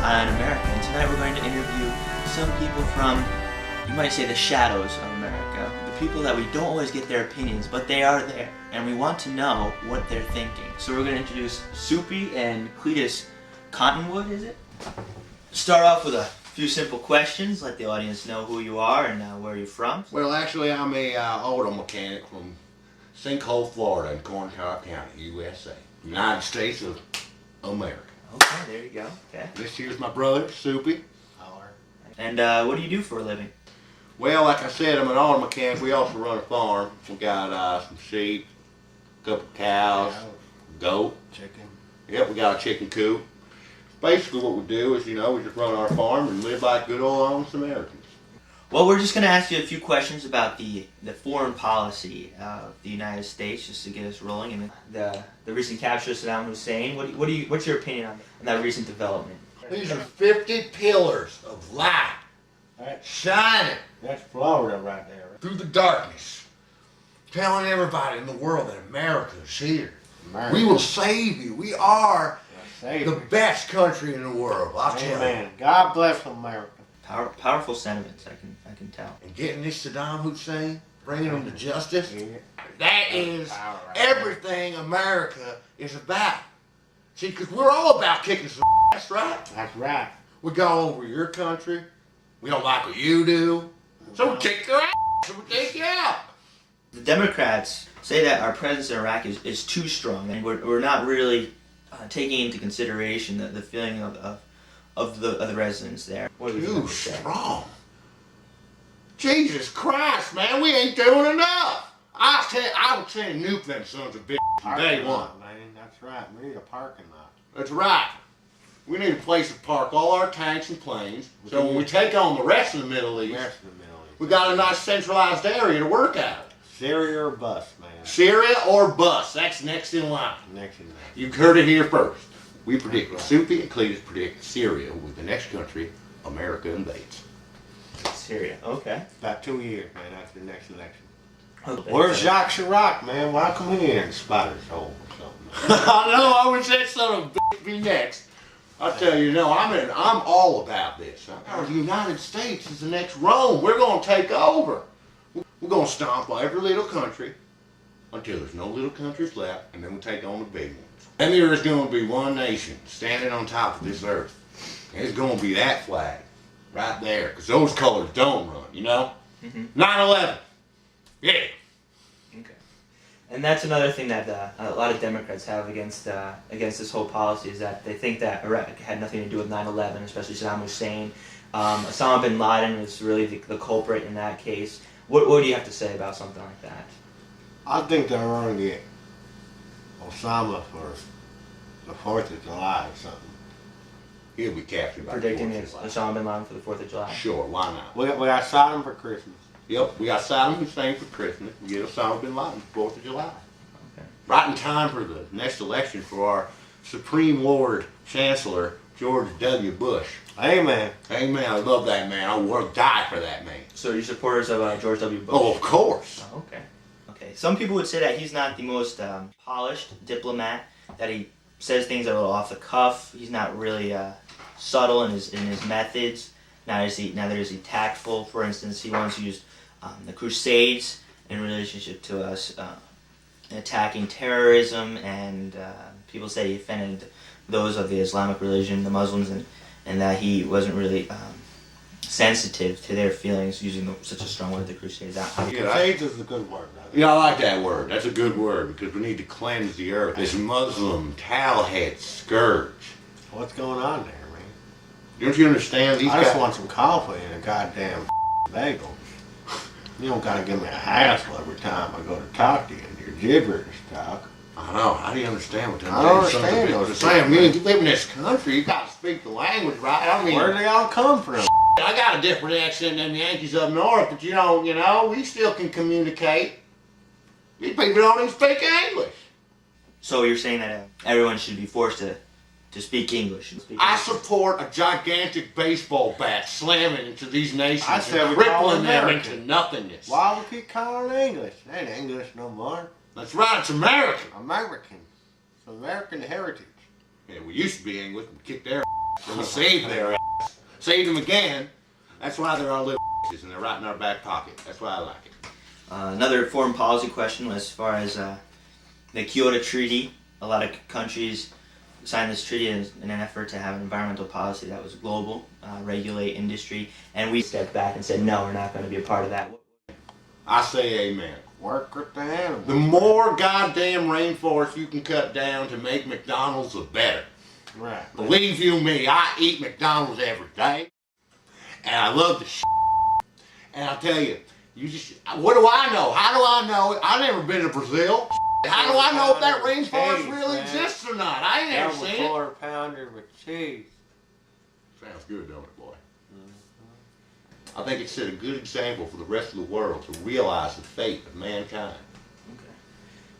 on America. And tonight we're going to interview some people from, you might say, the shadows of America. The people that we don't always get their opinions, but they are there. And we want to know what they're thinking. So we're going to introduce Soupy and Cletus Cottonwood, is it? Start off with a few simple questions. Let the audience know who you are and where you're from. Well, actually, I'm a auto mechanic from Sinkhole, Florida, in Corncob County, USA, United States of America. Okay, there you go. Okay. This here's my brother, Soupy. And what do you do for a living? Well, like I said, I'm an auto mechanic. We also run a farm. We got some sheep, a couple cows, goat, chicken. Yep, we got a chicken coop. Basically, what we do is, we just run our farm and live like good old honest Americans. Well, we're just going to ask you a few questions about the foreign policy of the United States, just to get us rolling. And the recent capture of Saddam Hussein. What's your opinion on that recent development? These are 50 pillars of light shining. That's Florida right there. Through the darkness, telling everybody in the world that America is here. America. We will save you. We are the best country in the world. I'll tell you. Amen. God bless America. Powerful sentiments, I can tell. And getting this Saddam Hussein, bringing him to justice, Yeah. that is everything America is about. See, because we're all about kicking some ass, right? That's right. We go over your country. We don't like what you do. So we kick your ass and we take you out. The Democrats say that our presence in Iraq is too strong, and we're not really taking into consideration the feeling of the residents there. What do you Too think of that? strong. Jesus Christ, man, we ain't doing enough. I would say nuke them sons of bitches from day Parking one. lot, man. That's right. We need a parking lot. That's right. We need a place to park all our tanks and planes, so when we take on the rest of the Middle East, we got a nice centralized area to work out of. Syria or bus, man. Syria or bust. That's next in line. Next in line. You've heard it here first. We predict, Soupy and Cletus predict Syria will be the next country America invades. Syria. Okay. About 2 years, man, after the next election. Okay. Where's Jacques Chirac, man? Why come here in Spider's Hole or something? I know, I wish that son of a bitch be next. I'll tell you, I'm all about this. The United States is the next Rome. We're going to take over. We're going to stomp on every little country until there's no little countries left, and then we'll take on the big ones. And there is going to be one nation standing on top of this earth. And it's going to be that flag right there, because those colors don't run, Mm-hmm. 9/11. Yeah. Okay. And that's another thing that a lot of Democrats have against this whole policy, is that they think that Iraq had nothing to do with 9/11, especially Saddam Hussein. Osama bin Laden was really the culprit in that case. What do you have to say about something like that? I think they're going to get Osama for the 4th of July or something. He'll be captured by Predicting the it's 4th of July. Osama bin Laden for the 4th of July. Sure, why not? We got Sodom for Christmas. Yep, we got Saddam Hussein for Christmas. We get Osama bin Laden for 4th of July. Okay. Right in time for the next election for our Supreme Lord Chancellor, G.W. Bush. Amen. Amen. I love that man. I would die for that man. So you're supporters of George W. Bush? Oh, of course. Oh, okay. Okay. Some people would say that he's not the most polished diplomat, that he says things are a little off the cuff. He's not really subtle in his methods. Neither is he tactful. For instance, he once used the Crusades in relationship to us attacking terrorism, and people say he offended those of the Islamic religion, the Muslims, and that he wasn't really sensitive to their feelings using such a strong word, the Crusades. Crusades is a good word. Yeah, I like that word. That's a good word because we need to cleanse the earth. This Muslim towelhead scourge. What's going on there, man? Don't you understand? These I just guys... want some coffee and a goddamn bagel. You don't gotta give me a hassle every time I go to talk to you and your gibberish talk. I know. How do you understand what them I don't damn sons of understand bitches those are saying? people. You live in this country, you got to speak the language, right? I mean, Where do they all come from? I got a different accent than the Yankees up north, but we still can communicate. These people don't even speak English. So you're saying that everyone should be forced to speak English? I support a gigantic baseball bat slamming into these nations I said and we call crippling them American. into nothingness. Why we keep calling it English? It ain't English no more. That's right, it's American. American. It's American heritage. Yeah, we used to be English, we kicked their ass So we saved their ass. Saved them again. That's why they're our little and they're right in our back pocket. That's why I like it. Another foreign policy question as far as the Kyoto Treaty. A lot of countries signed this treaty in an effort to have an environmental policy that was global, regulate industry, and we stepped back and said, no, we're not going to be a part of that. I say amen. Work with the animals. The more goddamn rainforest you can cut down to make McDonald's, the better. Right. Believe you me, I eat McDonald's every day, and I love the shit. And I tell you, what do I know? How do I know? I've never been to Brazil. How do I know if that rainforest really exists or not? I ain't never seen it. Quarter pounder with cheese. Sounds good, don't it, boy? I think it set a good example for the rest of the world to realize the fate of mankind. Okay.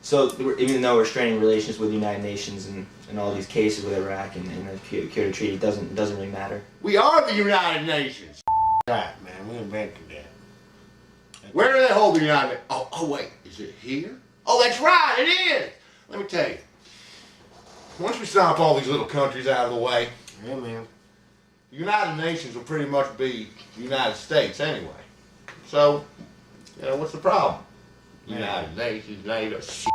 So even though we're straining relations with the United Nations and all these cases with Iraq and the Kyoto Treaty, it doesn't really matter. We are the United Nations. Right, man. We invented that. Where do they hold the United? Oh wait, is it here? Oh, that's right, it is. Let me tell you. Once we stomp all these little countries out of the way, Yeah, man. the United Nations will pretty much be the United States anyway. So, what's the problem? United Nations, NATO, shit.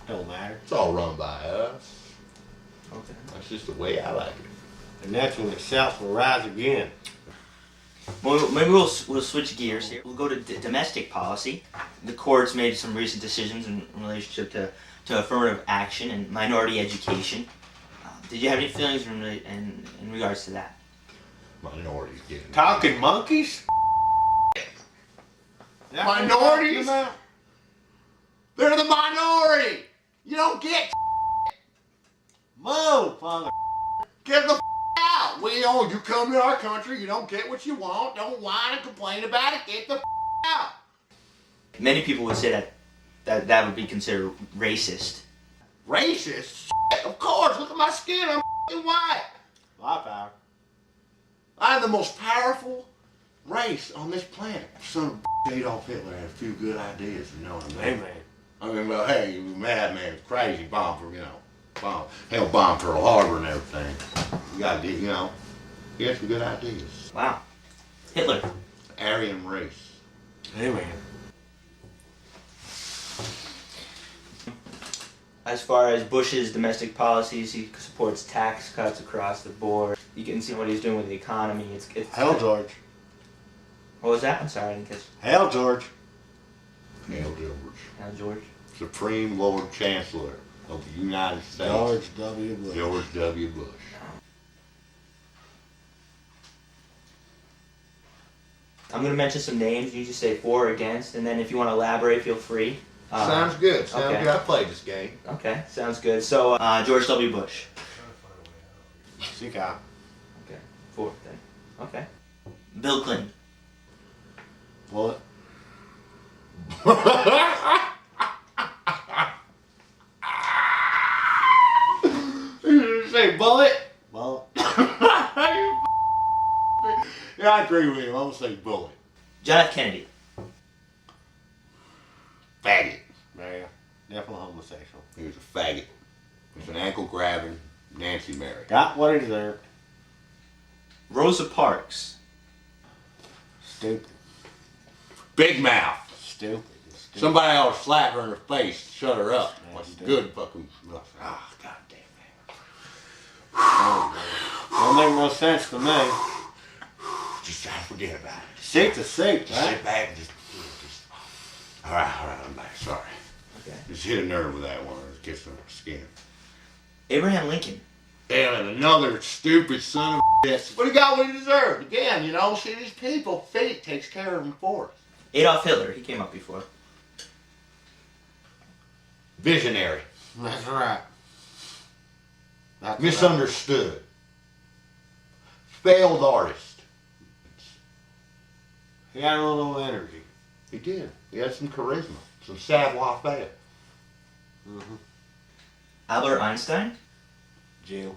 Don't matter. It's all run by us. Okay. That's just the way I like it. And that's when the South will rise again. Well, maybe we'll switch gears here. We'll go to domestic policy. The courts made some recent decisions in relationship to affirmative action and minority education. Did you have any feelings in regards to that? Minorities getting Talking monkeys? Minorities? They're the minority. You don't get Motherfucker. get the out. You come to our country, you don't get what you want. Don't whine and complain about it. Get the out. Many people would say that would be considered racist. Racist? Of course. Look at my skin. I'm f***ing white. Lot power. I'm the most powerful race on this planet. Son of Adolf Hitler had a few good ideas, you know what I mean? Hey, man. I mean, well, hey, you madman, crazy bomb for, bomb Pearl Harbor and everything. You gotta do, he had some good ideas. Wow. Hitler. Aryan race. Hey, man. As far as Bush's domestic policies, he supports tax cuts across the board. You can see what he's doing with the economy. It's Hell, George. What was that? I'm sorry, I didn't catch. Hell, George. Hail George. Now, George. Supreme Lord Chancellor of the United States. George W. Bush. George W. Bush. I'm going to mention some names. You just say for or against, and then if you want to elaborate, feel free. Sounds good. Sounds okay. good. I played this game. Okay, sounds good. So, George W. Bush. Sick out. Okay, for then. Okay. Bill Clinton. What? Did you say bullet? Well, Yeah, I agree with him. I'm gonna say bullet. John F. Kennedy. Faggot. yeah. Definitely homosexual. He was a faggot. He was an ankle-grabbing Nancy Mary. Got what he deserved. Rosa Parks. Stupid. Big mouth. Stupid. Somebody ought to slap her in her face, shut her up. Yeah, Like stupid. good fucking. Ah, goddamn Don't make no sense to me. man. Just try to forget about it. Sick to sick, Just right? sit back and just. All right, I'm back. Sorry. Okay. Just hit a nerve with that one. It gets on the skin. Abraham Lincoln. Damn it, another stupid son of a bitch. But he got what he deserved. Again, see these people, fate takes care of them for us. Adolf Hitler. He came up before. Visionary. That's right. That's Misunderstood. Failed artist. He got a little energy. He did. He had some charisma. Some savoir-faire. Mm-hmm. Albert Einstein. Jill.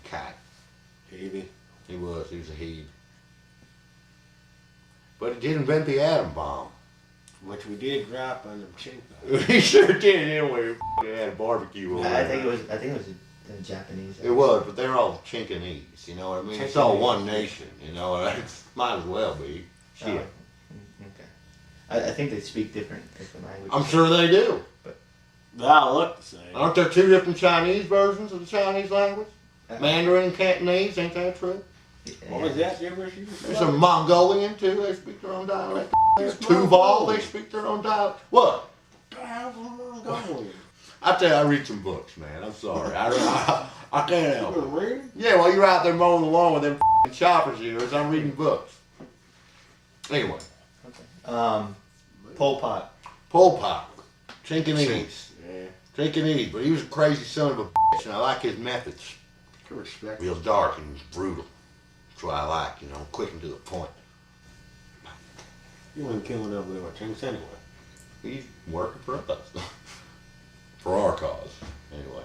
Cat. Phoebe. He was a he. But he did invent the atom bomb. Which we did drop on the cheap. He sure did anyway. He had a barbecue over I there. think it was a Japanese. It was, but they're all all Chinkanese, you know what I mean? It's all one nation, you know. Might as well be. Shit. Okay. I think they speak different languages. I'm sure they do. They all look the same. Aren't there two different Chinese versions of the Chinese language? Mandarin and Cantonese, ain't that true? What was that gibberish you There's said? some Mongolian too, they speak their own dialect. There's Tuval, they speak their own dialect. What? Mongolian. I tell you, I read some books, man. I'm sorry. I can't help You it. been reading? Yeah, while you're out there mowing the lawn with them choppers of yours, I'm reading books. Anyway. Pol Pot. Pol Pot. Chinkanese. Yeah. Chinkanese, but he was a crazy son of a bitch, and I like his methods. Good respect. Real dark and brutal. That's what I like, you know, quick and to the point. You weren't killing up with our chinks anyway. He's working for us. For our cause, anyway.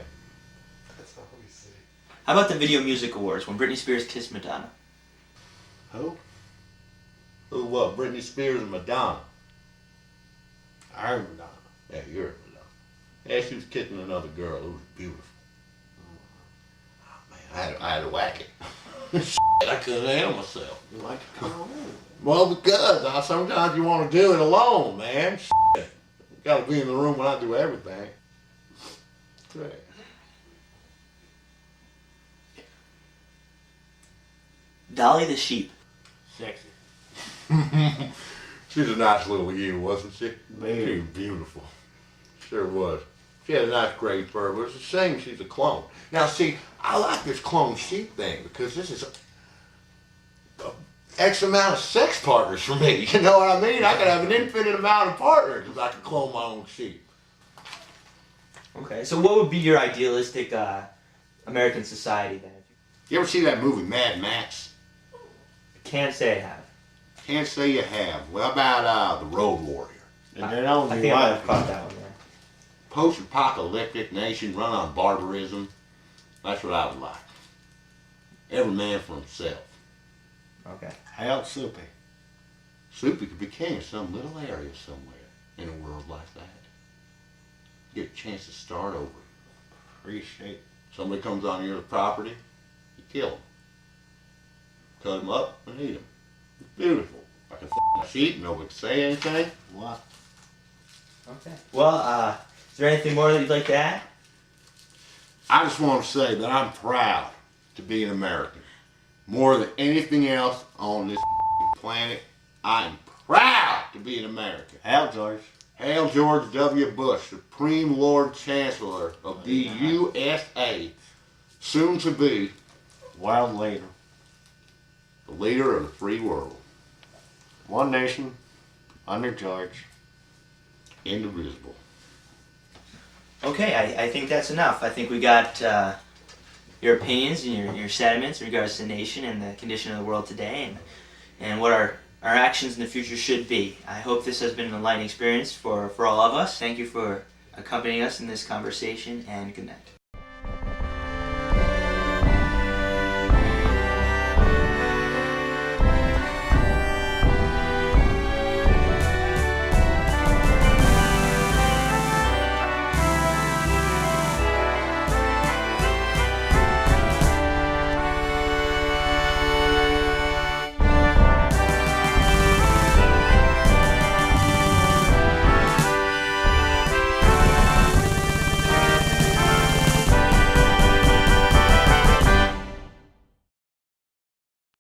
That's not what he said. How about the Video Music Awards when Britney Spears kissed Madonna? Who? Who, what? Britney Spears and Madonna. I heard Madonna. Yeah, you're a Madonna. Yeah, she was kissing another girl. It was beautiful. Oh, man, I had to whack it. Shit, I couldn't handle myself. You like to come on in. Well, because sometimes you want to do it alone, man. Shit. You gotta be in the room when I do everything. Yeah. Dolly the sheep. Sexy. She's a nice little ewe, wasn't she? Baby. She was beautiful. Sure was. She had a nice gray fur, but it's a shame she's a clone. Now, see, I like this clone sheep thing because this is a X amount of sex partners for me. You know what I mean? I could have an infinite amount of partners if I could clone my own sheep. Okay, so what would be your idealistic American society then? You ever see that movie Mad Max? Can't say I have. Can't say you have. Well, how about The Road Warrior? And then on I the think I might wife. have caught that one there. Post-apocalyptic nation run on barbarism. That's what I would like. Every man for himself. Okay. How soupy. Soupy could be king of some little area somewhere in a world like that. Get a chance to start over. Appreciate. Somebody comes on your property, you kill them. Cut them up and eat them. It's beautiful. I can f***ing sheep, nobody can say anything. What? Okay. Well, is there anything more that you'd like to add? I just want to say that I'm proud to be an American. More than anything else on this planet, I am proud to be an American. How, George? Hail George W. Bush, Supreme Lord Chancellor of the USA, soon to be World leader. the leader of the free world. One nation, under George. Indivisible. Okay, I think that's enough. I think we got your opinions and your sentiments in regards to the nation and the condition of the world today and what our actions in the future should be. I hope this has been an enlightening experience for all of us. Thank you for accompanying us in this conversation, and good night.